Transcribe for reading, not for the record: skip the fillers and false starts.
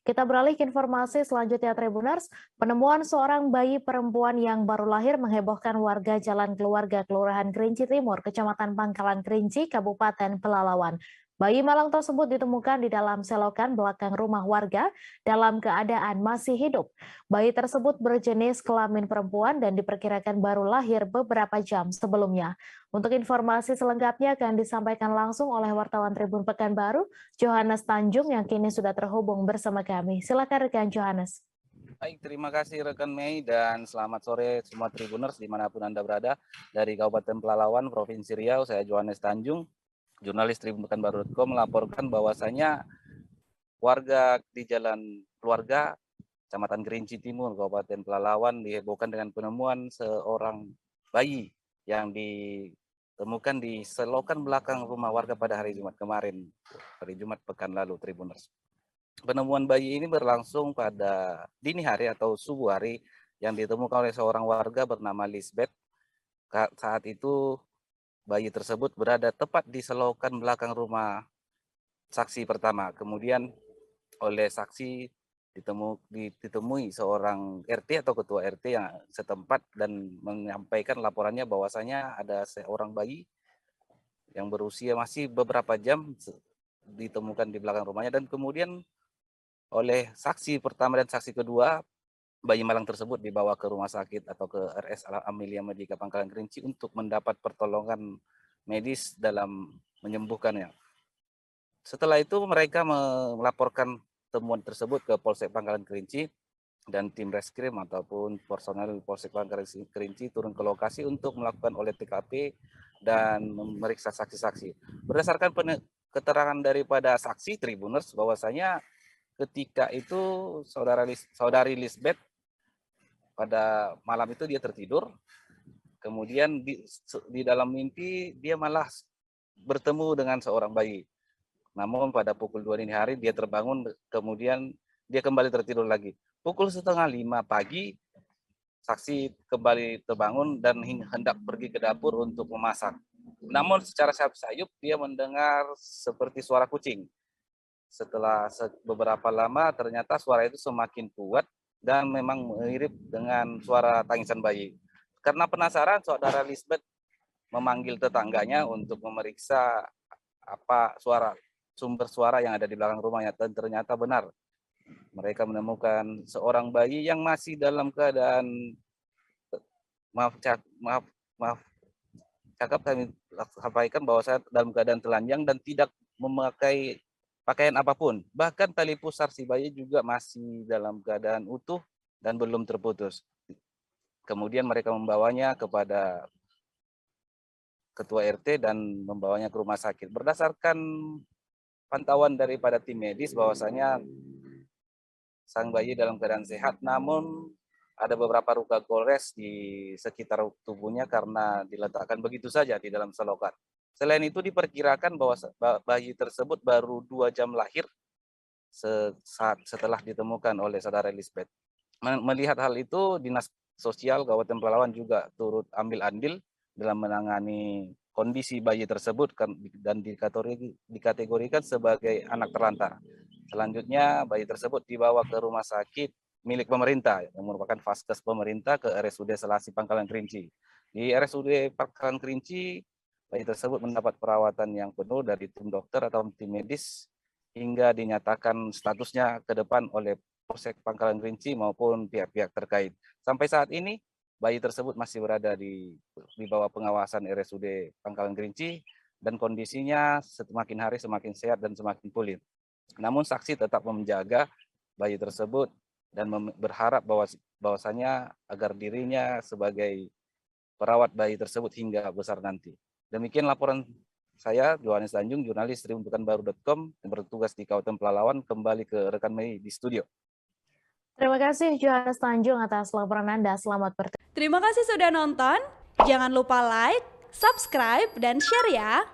Kita beralih ke informasi selanjutnya, Tribuners. Penemuan seorang bayi perempuan yang baru lahir menghebohkan warga Jalan Keluarga, Kelurahan Kerinci Timur, Kecamatan Pangkalan Kerinci, Kabupaten Pelalawan. Bayi malang tersebut ditemukan di dalam selokan belakang rumah warga dalam keadaan masih hidup. Bayi tersebut berjenis kelamin perempuan dan diperkirakan baru lahir beberapa jam sebelumnya. Untuk informasi selengkapnya akan disampaikan langsung oleh wartawan Tribun Pekanbaru, Johannes Tanjung yang kini sudah terhubung bersama kami. Silakan rekan Johannes. Baik, terima kasih rekan Mei dan selamat sore semua Tribuners dimanapun Anda berada. Dari Kabupaten Pelalawan, Provinsi Riau, saya Johannes Tanjung, jurnalis Tribun Pekanbaru.com melaporkan bahwasanya warga di Jalan Keluarga, Kecamatan Kerinci Timur, Kabupaten Pelalawan dihebohkan dengan penemuan seorang bayi yang ditemukan di selokan belakang rumah warga pada hari Jumat kemarin, hari Jumat pekan lalu, Tribuners. Penemuan bayi ini berlangsung pada dini hari atau subuh hari yang ditemukan oleh seorang warga bernama Lisbeth. Saat itu bayi tersebut berada tepat di selokan belakang rumah saksi pertama. Kemudian oleh saksi ditemui seorang RT atau ketua RT yang setempat dan menyampaikan laporannya bahwasanya ada seorang bayi yang berusia masih beberapa jam ditemukan di belakang rumahnya, dan kemudian oleh saksi pertama dan saksi kedua, bayi malang tersebut dibawa ke rumah sakit atau ke RS Amelia Medika Pangkalan Kerinci untuk mendapat pertolongan medis dalam menyembuhkannya. Setelah itu mereka melaporkan temuan tersebut ke Polsek Pangkalan Kerinci, dan tim reskrim ataupun personel Polsek Pangkalan Kerinci turun ke lokasi untuk melakukan olah TKP dan memeriksa saksi-saksi. Berdasarkan keterangan daripada saksi Tribuners bahwasanya ketika itu saudari Lisbeth pada malam itu dia tertidur, kemudian di dalam mimpi dia malah bertemu dengan seorang bayi. Namun pada pukul 2 dini hari dia terbangun, kemudian dia kembali tertidur lagi. Pukul 4:30 pagi, saksi kembali terbangun dan hendak pergi ke dapur untuk memasak. Namun secara sayup-sayup dia mendengar seperti suara kucing. Setelah beberapa lama ternyata suara itu semakin kuat dan memang mirip dengan suara tangisan bayi. Karena penasaran, saudara Lisbeth memanggil tetangganya untuk memeriksa apa sumber suara yang ada di belakang rumahnya, dan ternyata benar. Mereka menemukan seorang bayi yang masih dalam keadaan cakap kami sampaikan bahwa saya dalam keadaan telanjang dan tidak memakai pakaian apapun. Bahkan tali pusar si bayi juga masih dalam keadaan utuh dan belum terputus. Kemudian mereka membawanya kepada ketua RT dan membawanya ke rumah sakit. Berdasarkan pantauan daripada tim medis bahwasanya sang bayi dalam keadaan sehat, namun ada beberapa luka gores di sekitar tubuhnya karena diletakkan begitu saja di dalam selokan. Selain itu diperkirakan bahwa bayi tersebut baru 2 jam lahir setelah ditemukan oleh saudara Lisbeth. Melihat hal itu, Dinas Sosial Kabupaten Pelalawan juga turut ambil andil dalam menangani kondisi bayi tersebut dan dikategorikan sebagai anak terlantar. Selanjutnya bayi tersebut dibawa ke rumah sakit milik pemerintah yang merupakan vaskes pemerintah ke RSUD Selasi Pangkalan Kerinci. Di RSUD Pangkalan Kerinci, bayi tersebut mendapat perawatan yang penuh dari tim dokter atau tim medis hingga dinyatakan statusnya ke depan oleh Polsek Pangkalan Kerinci maupun pihak-pihak terkait. Sampai saat ini bayi tersebut masih berada di bawah pengawasan RSUD Pangkalan Kerinci dan kondisinya semakin hari semakin sehat dan semakin pulih. Namun saksi tetap menjaga bayi tersebut dan berharap bahwasanya agar dirinya sebagai perawat bayi tersebut hingga besar nanti. Demikian laporan saya, Johannes Tanjung, jurnalis Tribun Pekanbaru.com yang bertugas di Kabupaten Pelalawan. Kembali ke rekan Mei di studio. Terima kasih Johannes Tanjung atas laporan Anda. Selamat bertugas. Terima kasih sudah nonton. Jangan lupa like, subscribe, dan share ya.